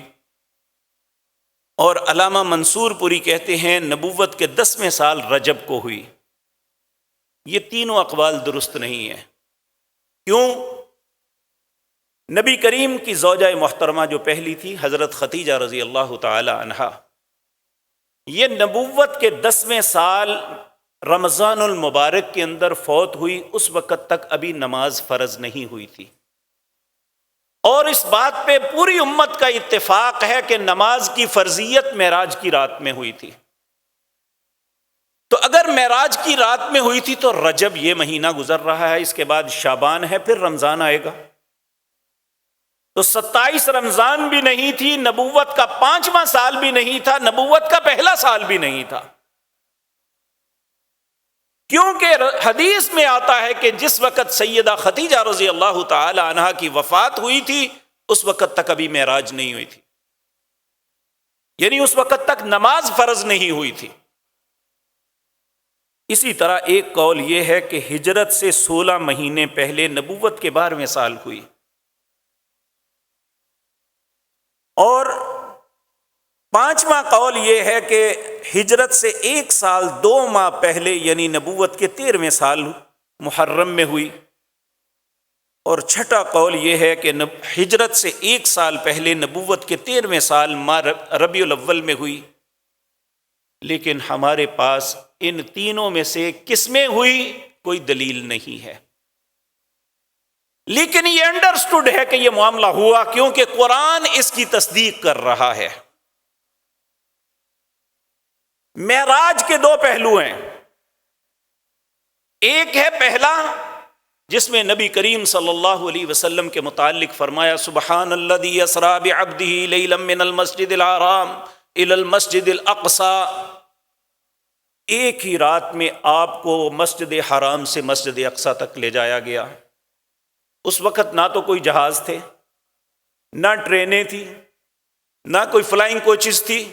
اور علامہ منصور پوری کہتے ہیں نبوت کے 10ویں سال رجب کو ہوئی۔ یہ تینوں اقوال درست نہیں ہیں۔ کیوں؟ نبی کریم کی زوجہ محترمہ جو پہلی تھی حضرت خدیجہ رضی اللہ تعالی عنہا، یہ نبوت کے 10ویں سال رمضان المبارک کے اندر فوت ہوئی۔ اس وقت تک ابھی نماز فرض نہیں ہوئی تھی، اور اس بات پہ پوری امت کا اتفاق ہے کہ نماز کی فرضیت معراج کی رات میں ہوئی تھی۔ تو اگر معراج کی رات میں ہوئی تھی تو رجب یہ مہینہ گزر رہا ہے، اس کے بعد شعبان ہے، پھر رمضان آئے گا، تو 27 رمضان بھی نہیں تھی، نبوت کا 5واں سال بھی نہیں تھا، نبوت کا پہلا سال بھی نہیں تھا۔ کیونکہ حدیث میں آتا ہے کہ جس وقت سیدہ خدیجہ رضی اللہ تعالی عنہا کی وفات ہوئی تھی اس وقت تک ابھی معراج نہیں ہوئی تھی، یعنی اس وقت تک نماز فرض نہیں ہوئی تھی۔ اسی طرح ایک قول یہ ہے کہ ہجرت سے 16 مہینے پہلے نبوت کے 12ویں سال ہوئی، اور 5واں قول یہ ہے کہ ہجرت سے 1 سال 2 ماہ پہلے یعنی نبوت کے 13ویں سال محرم میں ہوئی، اور 6واں قول یہ ہے کہ ہجرت سے 1 سال پہلے نبوت کے 13ویں سال ماہ ربیع الاول میں ہوئی۔ لیکن ہمارے پاس ان تینوں میں سے کس میں ہوئی کوئی دلیل نہیں ہے، لیکن یہ انڈرسٹوڈ ہے کہ یہ معاملہ ہوا، کیونکہ قرآن اس کی تصدیق کر رہا ہے۔ معراج کے 2 پہلو ہیں، ایک ہے پہلا جس میں نبی کریم صلی اللہ علیہ وسلم کے متعلق فرمایا سبحان الذی اسری بعبدہ لیلا من المسجد الحرام الی المسجد الاقصی، ایک ہی رات میں آپ کو مسجد حرام سے مسجد اقصی تک لے جایا گیا۔ اس وقت نہ تو کوئی جہاز تھے، نہ ٹرینیں تھی، نہ کوئی فلائنگ کوچز تھی،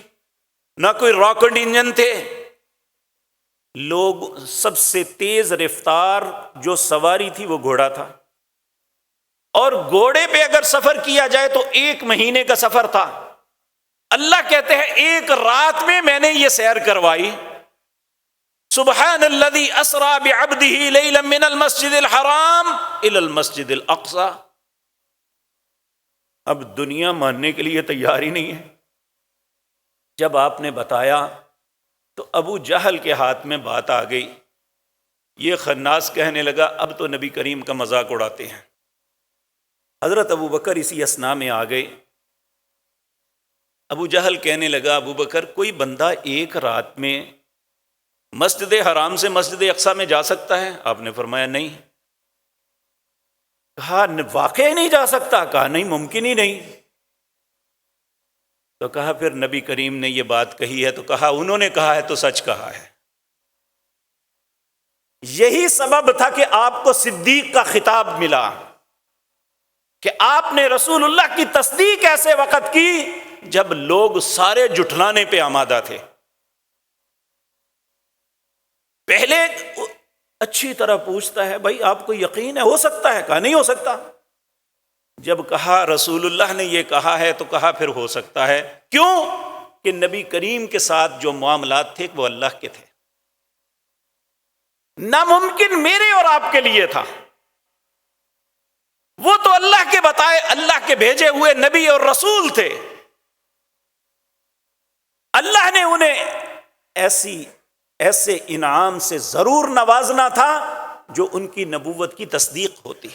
نہ کوئی راکٹ انجن تھے۔ لوگ سب سے تیز رفتار جو سواری تھی وہ گھوڑا تھا، اور گھوڑے پہ اگر سفر کیا جائے تو 1 مہینے کا سفر تھا۔ اللہ کہتے ہیں ایک رات میں نے یہ سیر کروائی۔ سبحان الذی اسری بعبدہ لیلا من المسجد الحرام الی المسجد الاقصی۔ اب دنیا ماننے کے لیے تیار ہی نہیں ہے۔ جب آپ نے بتایا تو ابو جہل کے ہاتھ میں بات آ گئی، یہ خناس کہنے لگا اب تو نبی کریم کا مذاق اڑاتے ہیں۔ حضرت ابو بکر اسی اثناء میں آ گئے۔ ابو جہل کہنے لگا ابو بکر کوئی بندہ ایک رات میں مسجد حرام سے مسجد اقصی میں جا سکتا ہے؟ آپ نے فرمایا نہیں۔ کہا واقعی نہیں جا سکتا؟ کہا نہیں، ممکن ہی نہیں۔ تو کہا پھر نبی کریم نے یہ بات کہی ہے؟ تو کہا انہوں نے کہا ہے تو سچ کہا ہے۔ یہی سبب تھا کہ آپ کو صدیق کا خطاب ملا، کہ آپ نے رسول اللہ کی تصدیق ایسے وقت کی جب لوگ سارے جھٹلانے پہ آمادہ تھے۔ پہلے اچھی طرح پوچھتا ہے بھائی آپ کو یقین ہے ہو سکتا ہے؟ کہا نہیں ہو سکتا۔ جب کہا رسول اللہ نے یہ کہا ہے تو کہا پھر ہو سکتا ہے۔ کیوں؟ کہ نبی کریم کے ساتھ جو معاملات تھے وہ اللہ کے تھے، ناممکن میرے اور آپ کے لیے تھا، وہ تو اللہ کے بتائے اللہ کے بھیجے ہوئے نبی اور رسول تھے۔ اللہ نے انہیں ایسے انعام سے ضرور نوازنا تھا جو ان کی نبوت کی تصدیق ہوتی۔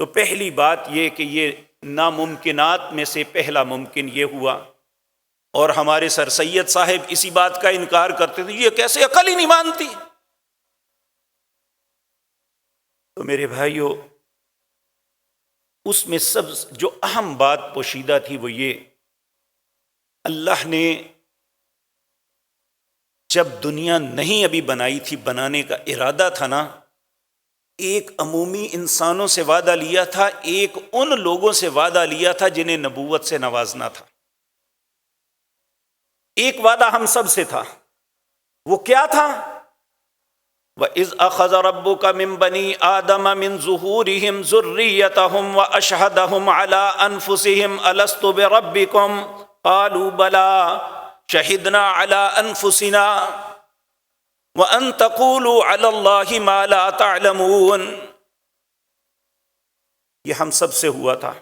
تو پہلی بات یہ کہ یہ ناممکنات میں سے پہلا ممکن یہ ہوا، اور ہمارے سر سید صاحب اسی بات کا انکار کرتے تھے، یہ کیسے عقل ہی نہیں مانتی۔ تو میرے بھائیو، اس میں سب جو اہم بات پوشیدہ تھی وہ یہ، اللہ نے جب دنیا نہیں ابھی بنائی تھی، بنانے کا ارادہ تھا نا، ایک عمومی انسانوں سے وعدہ لیا تھا، ایک ان لوگوں سے وعدہ لیا تھا جنہیں نبوت سے نوازنا تھا۔ ایک وعدہ ہم سب سے تھا، وہ کیا تھا؟ وَإِذْ أَخَذَ رَبُّكَ مِن بَنِي آدَمَ مِن ظُهُورِهِمْ ذُرِّيَّتَهُمْ وَأَشْهَدَهُمْ عَلَىٰ أَنفُسِهِمْ أَلَسْتُ بِرَبِّكُمْ قَالُوا بَلَىٰ شَهِدْنَا عَلَىٰ أَنفُسِنَا وَأَن تَقُولُوا عَلَى اللَّهِ مَا لَا تَعْلَمُونَ۔ یہ ہم سب سے ہوا تھا۔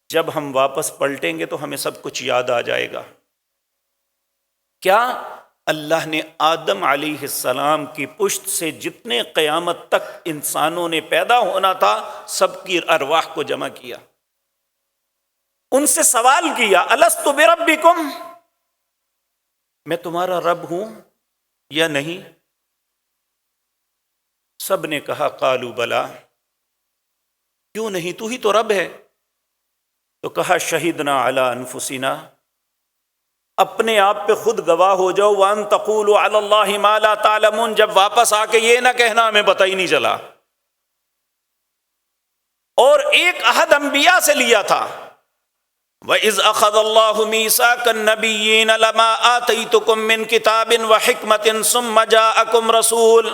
جب ہم واپس پلٹیں گے تو ہمیں سب کچھ یاد آ جائے گا۔ کیا؟ اللہ نے آدم علیہ السلام کی پشت سے جتنے قیامت تک انسانوں نے پیدا ہونا تھا سب کی ارواح کو جمع کیا، ان سے سوال کیا، الست بربکم، میں تمہارا رب ہوں یا نہیں؟ سب نے کہا قالوا بلا، کیوں نہیں، تو ہی تو رب ہے۔ تو کہا شہدنا علی انفسنا، اپنے آپ پہ خود گواہ ہو جاؤ، وَأَن تَقُولُوا عَلَى اللَّهِ مَا لَا تَعْلَمُونَ، جب واپس آ کے یہ نہ کہنا ہمیں پتہ ہی نہیں چلا۔ اور ایک عہد انبیاء سے لیا تھا، وَإِذْ أَخَذَ اللَّهُ مِيثَاقَ النَّبِيِّينَ لَمَا آتَيْتُكُم مِّن كِتَابٍ وَحِكْمَةٍ ثُمَّ جَاءَكُمْ رَسُولٌ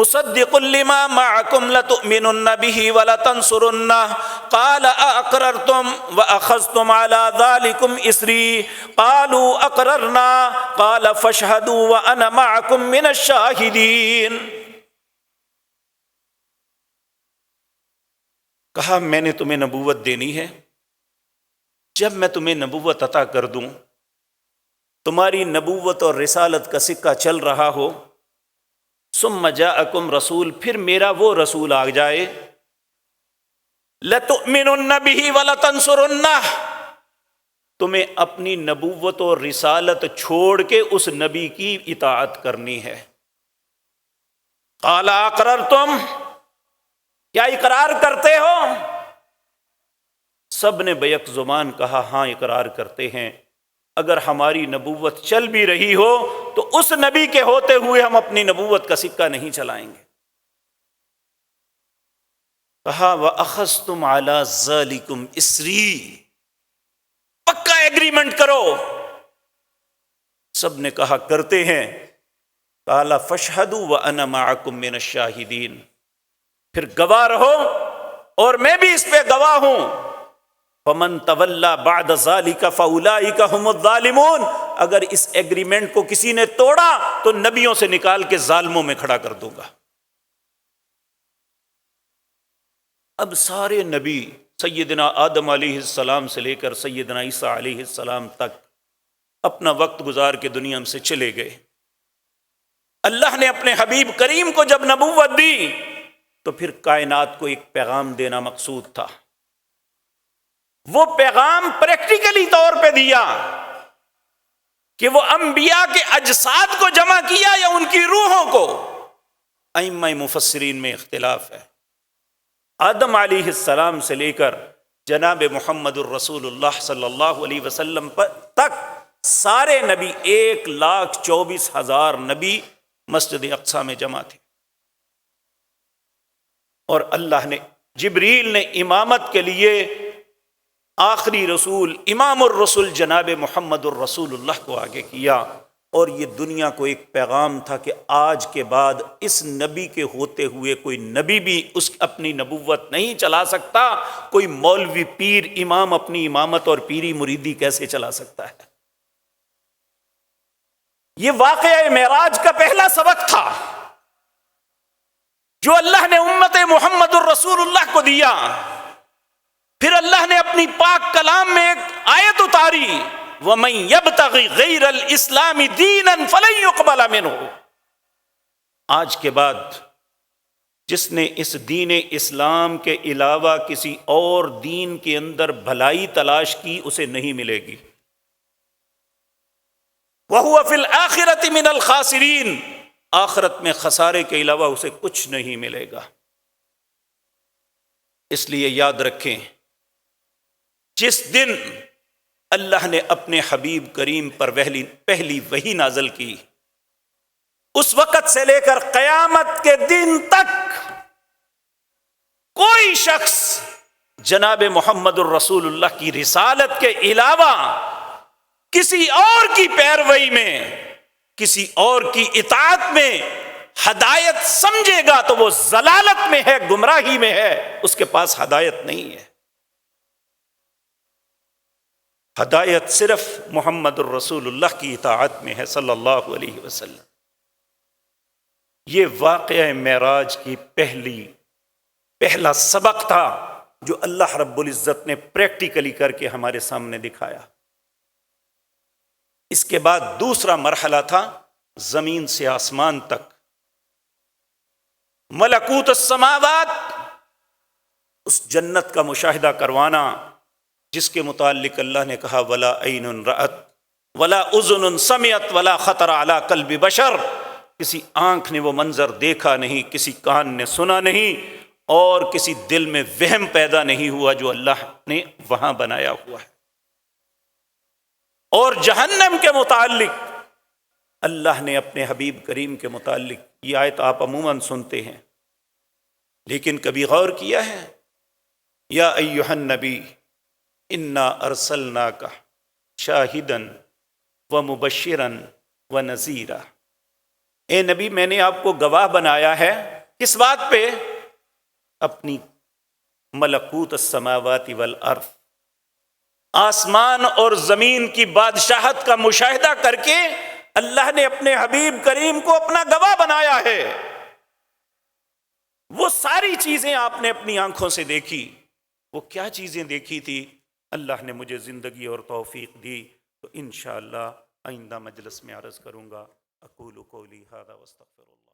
مُصَدِّقٌ لِّمَا مَعَكُمْ لَتُؤْمِنُنَّ بِهِ وَلَتَنصُرُنَّهُ قَالَ أَأَقْرَرْتُمْ وَأَخَذْتُمْ عَلَىٰ ذَلِكُمْ إِصْرِي قَالُوا أَقْرَرْنَا قَالَ فَاشْهَدُوا وَأَنَا مَعَكُمْ مِنَ الشَّاهِدِينَ۔ کہا میں نے تمہیں نبوت دینی ہے، جب میں تمہیں نبوت عطا کر دوں، تمہاری نبوت اور رسالت کا سکہ چل رہا ہو، ثم جاءکم رسول، پھر میرا وہ رسول آ جائے، لتؤمنن بہ ولتنصرنہ، تمہیں اپنی نبوت اور رسالت چھوڑ کے اس نبی کی اطاعت کرنی ہے۔ قال اقررتم، کیا اقرار کرتے ہو؟ سب نے بیک زبان کہا ہاں اقرار کرتے ہیں، اگر ہماری نبوت چل بھی رہی ہو تو اس نبی کے ہوتے ہوئے ہم اپنی نبوت کا سکہ نہیں چلائیں گے۔ کہا وَأَخَذْتُمْ عَلَىٰ ذَلِكُمْ إِصْرِي، پکا ایگریمنٹ کرو۔ سب نے کہا کرتے ہیں۔ قَالَ فَاشْهَدُوا وَأَنَا مَعَكُمْ مِنَ الشَّاهِدِينَ، پھر گواہ رہو اور میں بھی اس پہ گواہ ہوں۔ فَمَن تَوَلَّىٰ بَعْدَ ذَلِكَ فَأُولَٰئِكَ هُمُ الظَّالِمُونَ، اگر اس ایگریمنٹ کو کسی نے توڑا تو نبیوں سے نکال کے ظالموں میں کھڑا کر دوں گا۔ اب سارے نبی سیدنا آدم علیہ السلام سے لے کر سیدنا عیسیٰ علیہ السلام تک اپنا وقت گزار کے دنیا سے چلے گئے۔ اللہ نے اپنے حبیب کریم کو جب نبوت دی تو پھر کائنات کو ایک پیغام دینا مقصود تھا۔ وہ پیغام پریکٹیکلی طور پہ دیا کہ وہ انبیاء کے اجساد کو جمع کیا یا ان کی روحوں کو، ائمہ مفسرین میں اختلاف ہے۔ آدم علیہ السلام سے لے کر جناب محمد الرسول اللہ صلی اللہ علیہ وسلم تک سارے نبی 1,24,000 نبی مسجد اقصیٰ میں جمع تھے، اور اللہ نے جبریل نے امامت کے لیے آخری رسول امام الرسول جناب محمد الرسول اللہ کو آگے کیا، اور یہ دنیا کو ایک پیغام تھا کہ آج کے بعد اس نبی کے ہوتے ہوئے کوئی نبی بھی اس اپنی نبوت نہیں چلا سکتا، کوئی مولوی پیر امام اپنی امامت اور پیری مریدی کیسے چلا سکتا ہے۔ یہ واقعہ معراج کا پہلا سبق تھا جو اللہ نے امت محمد الرسول اللہ کو دیا۔ پھر اللہ نے اپنی پاک کلام میں ایک آیت اتاری، وَمَن يَبْتَغِ غَيْرَ الْإِسْلَامِ دِينًا فَلَن يُقْبَلَ مِنْهُ، آج کے بعد جس نے اس دین اسلام کے علاوہ کسی اور دین کے اندر بھلائی تلاش کی اسے نہیں ملے گی۔ وَهُوَ فِي الْآخِرَةِ مِنَ الْخَاسِرِينَ، آخرت میں خسارے کے علاوہ اسے کچھ نہیں ملے گا۔ اس لیے یاد رکھیں، جس دن اللہ نے اپنے حبیب کریم پر پہلی وحی نازل کی، اس وقت سے لے کر قیامت کے دن تک کوئی شخص جناب محمد الرسول اللہ کی رسالت کے علاوہ کسی اور کی پیروی میں، کسی اور کی اطاعت میں ہدایت سمجھے گا تو وہ ضلالت میں ہے، گمراہی میں ہے، اس کے پاس ہدایت نہیں ہے۔ ہدایت صرف محمد الرسول اللہ کی اطاعت میں ہے صلی اللہ علیہ وسلم۔ یہ واقعہ معراج کی پہلا سبق تھا جو اللہ رب العزت نے پریکٹیکلی کر کے ہمارے سامنے دکھایا۔ اس کے بعد دوسرا مرحلہ تھا زمین سے آسمان تک، ملکوت السماوات، اس جنت کا مشاہدہ کروانا جس کے متعلق اللہ نے کہا ولا عین رأت ولا اذن سمعت ولا خطر علی قلب بشر، کسی آنکھ نے وہ منظر دیکھا نہیں، کسی کان نے سنا نہیں، اور کسی دل میں وہم پیدا نہیں ہوا جو اللہ نے وہاں بنایا ہوا ہے۔ اور جہنم کے متعلق اللہ نے اپنے حبیب کریم کے متعلق، یہ آیت آپ عموماً سنتے ہیں لیکن کبھی غور کیا ہے؟ یا ایھا النبی انا ارسلناک شاہدا ومبشرا ونذیرا، اے نبی میں نے آپ کو گواہ بنایا ہے، کس بات پہ؟ اپنی ملکوت السماوات والارض، آسمان اور زمین کی بادشاہت کا مشاہدہ کر کے اللہ نے اپنے حبیب کریم کو اپنا گواہ بنایا ہے۔ وہ ساری چیزیں آپ نے اپنی آنکھوں سے دیکھی، وہ کیا چیزیں دیکھی تھی؟ اللہ نے مجھے زندگی اور توفیق دی تو انشاءاللہ آئندہ مجلس میں عرض کروں گا۔ اقول قولی ھذا واستغفر اللہ۔